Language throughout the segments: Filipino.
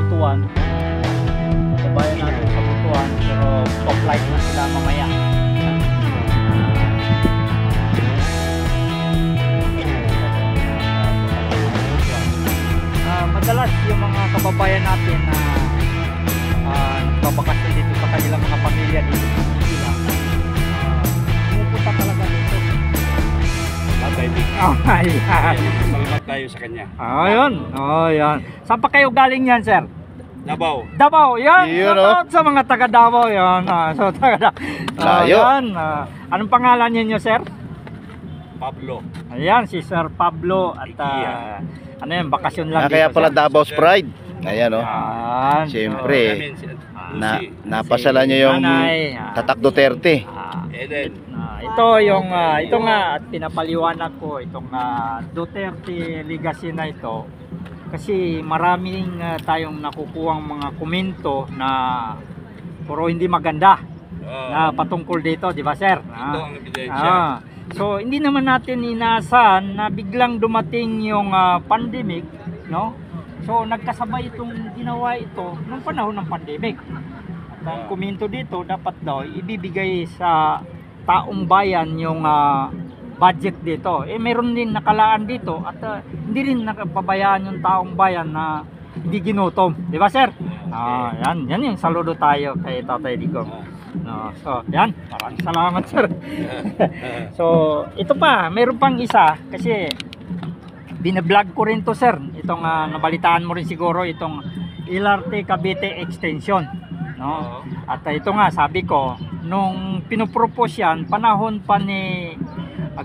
Butuan. Kabayan natin sa Butuan, pero off-flight na sila mamaya. Madalas yung mga kababayan natin na nagbabakasyon dito sa kanilang mga pamilya dito sa Manila, pumupunta talaga dito. Tatay Dig. Oh, ayan. Salamat tayo sa kanya. Ayun. Oh, yan. Saan pa kayo galing yan, sir? Davao. Davao. Yan. Yun, Shoutout sa mga taga Davao. Yan. So, taga Layo. yan. Anong pangalan niyo, sir? Pablo. Ayan, si Sir Pablo. At ano yan, bakasyon lang Kaya dito, pala sir. Davao's Pride. Ayan o. Yan. Siyempre. Na, Napasala niyo yung Nanay, Tatak Duterte. Eden. Ito yung ito nga at pinapaliwanag ko itong Duterte legacy na ito kasi maraming tayong nakukuhang mga komento na puro hindi maganda na patungkol dito, di ba, sir? Ito ang ebidensya. So hindi naman natin inaasahan na biglang dumating yung pandemic, no? So nagkasabay itong ginawa ito nung panahon ng pandemic. At ang komento dito dapat daw ibibigay sa taong bayan yung budget dito. Meron din nakalaan dito at hindi rin nakapabayaan yung taong bayan na hindi ginutom. Di ba, sir? Yan yung saludo tayo kay Tatay Digong. So, yan. Maraming salamat, sir. So, ito pa. Meron pang isa kasi binablog ko rin to, sir. Itong nabalitaan mo rin siguro itong LRT Cavite Extension. No? At ito nga, sabi ko, nung pinupropose yan, panahon pa ni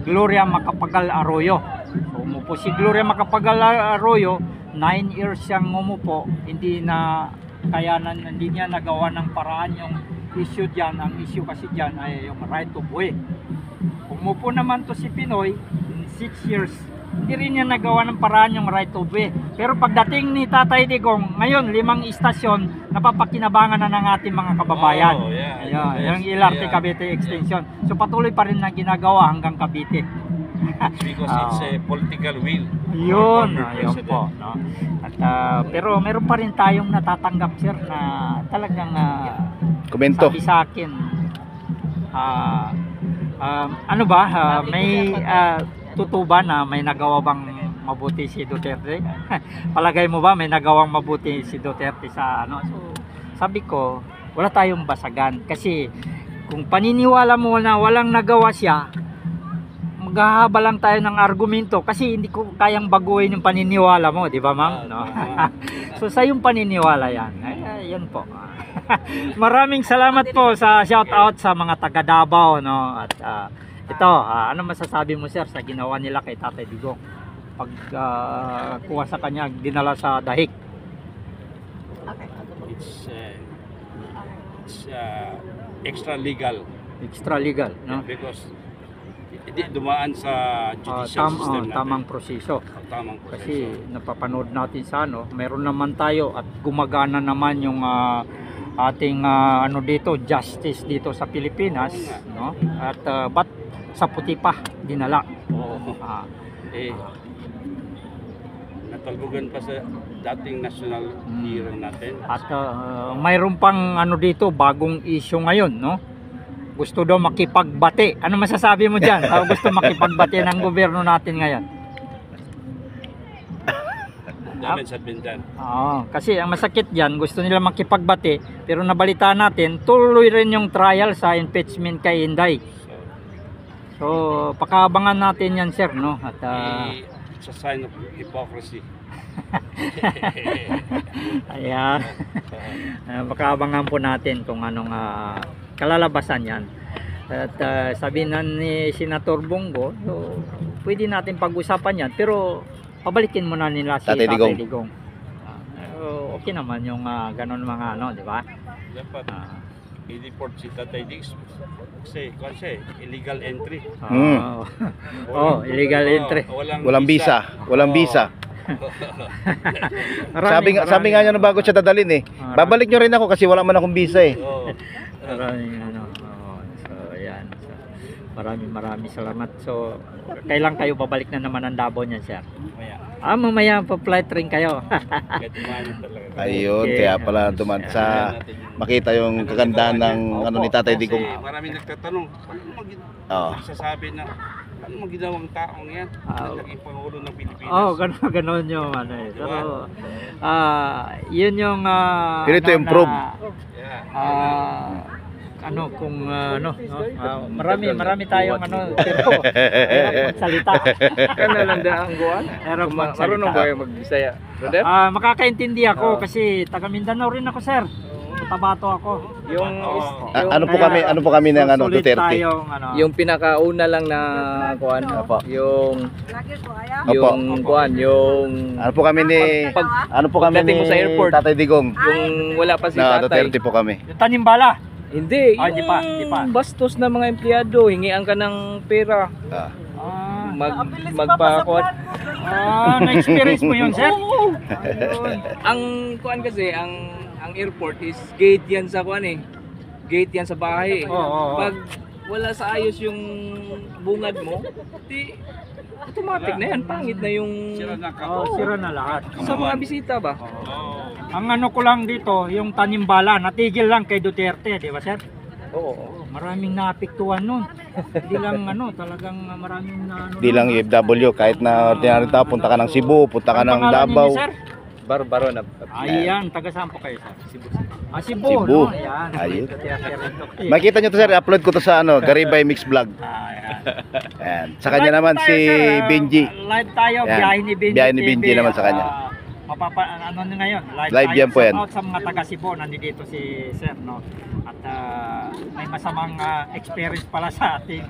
Gloria Macapagal Arroyo. So, umupo si Gloria Macapagal Arroyo, 9 years siyang umupo, hindi niya nagawa ng paraan yung issue dyan. Ang issue kasi dyan ay yung right of way. Umupo naman to si Pinoy, 6 years, hindi rin niya nagawa ng paraan yung right of way. Pero pagdating ni Tatay Digong, ngayon 5 istasyon napapakinabangan na ng ating mga kababayan. Yung LRT Cavite Extension. So patuloy pa rin na ginagawa hanggang Cavite. Because it's a political will. Yun po. No? At, pero meron pa rin tayong natatanggap, sir, na talagang Komento. sabi sa akin, ano ba, may tutuba na may nagawa bang mabuti si Duterte? Palagay mo ba may nagawang mabuti si Duterte sa ano? So, sabi ko, wala tayong basagan kasi kung paniniwala mo na walang nagawa siya, maghahaba lang tayo ng argumento kasi hindi ko kayang baguhin yung paniniwala mo, di ba, ma'am? No? So sa yung paniniwala yan. Yan po. Maraming salamat po sa shout out sa mga taga Davao, no? At ito, ano masasabi mo, sir, sa ginawa nila kay Tatay Digong pag kuha sa kanya, dinala sa dahig? It's extra legal. Extra legal, no? Because hindi dumaan sa judicial system natin. Tamang proseso. Tamang proseso. Kasi napapanood natin sa ano, meron naman tayo at gumagana naman yung ating ano dito, justice dito sa Pilipinas, no? At ba't sa puti pa dinala? Natalbogan pa sa dating national hero natin. At mayroon pang ano dito, bagong issue ngayon, no? Gusto daw makipagbati. Ano masasabi mo diyan? Gusto makipagbati ng gobyerno natin ngayon? Damage had been done. Kasi ang masakit diyan, gusto nila makipagbati, pero nabalita natin, tuloy rin yung trial sa impeachment kay Inday. So, pakaabangan natin yan, sir, no? At it's a sign of hypocrisy. Ayan. Pakaabangan po natin kung anong kalalabasan yan. At sabihin na ni Senator Bongo, so, pwede natin pag-usapan yan, pero pabalikin muna nila si Tatay Digong. Okay naman yung ganun mga ano, di ba? Dapat i-report si Tatay Diggs kasi illegal entry. Illegal entry. Walang visa. Walang visa. Sabi nga niya na bago siya dadalhin eh. Babalik nyo rin ako kasi wala man akong visa eh. Maraming ano. So yan. Maraming salamat. So, kailan kayo babalik na naman ang Davao niyan, sir? Maya. Mamaya pa-flight rin kayo. Kahit umanin talaga. Ayun, Okay. kaya pala duman sa makita yung kagandahan ng ano ni Tatay Digong. Kasi maraming nagtatanong, Oo. nagsasabi na, ano mang ginawang taong yan? Naging Pangulo ng Pilipinas. Ganon yung ano eh. Pero, yun yung... Pero ito improve. Yeah. Kung marami tayong pero hirap magsalita. Ano lang da ang guwan? Hirap Marunong magsalita. ba yung mag-Bisaya? Brother? Makakaintindi ako kasi taga Mindanao rin ako, sir. Tabato ako. Yung Ano po kami ng ano Sulit Duterte. tayong, yung pinakauna lang na kuan, Opo. yung Opo. kuan, yung Ano po kami ni Pagdating mo sa airport. Tatay Digong. yung wala pa si Na tatay. Duterte po kami. yung tanimbala. Hindi, Ah, yung di pa. bastos na mga empleyado, hingian ka ng pera, Ah. magpakuan. Na-experience mo yun, sir? Ayun. Ang kuan kasi, ang airport is gate yan sa kuan eh. Gate yan sa bahay. Oo. Pag wala sa ayos yung bungad mo, di automatic na yan, pangit na yung Sira na ka. Sira na lahat. sa mga bisita ba? Ang ano ko lang dito, yung tanimbala, natigil lang kay Duterte, di ba, sir? Oo. Maraming naapektuhan nun. Hindi lang talagang maraming Di lang UFW, kahit na ordinary tao, punta ka ng Cebu, punta ka Ang ng pangalan Davao. ninyo, sir? Barbaro na. Ayan, taga saan po kayo, sir? Cebu. Cebu, Cebu. no? Ayan. Ayun. Duterte rin to. Makita nyo to sir, upload ko to sa ano, Garibay Mix Vlog. Ayan. Ayan. Sa kanya Live naman tayo, si sir. Benji. Live tayo, Ayan. biyahe ni Benji. Biyahe ni Benji TV. naman sa kanya. Ano na ngayon? Live tayo. yan po yan. Shout out sa mga taga Cebu, nandito si Sir, no? At may masamang experience pala sa ating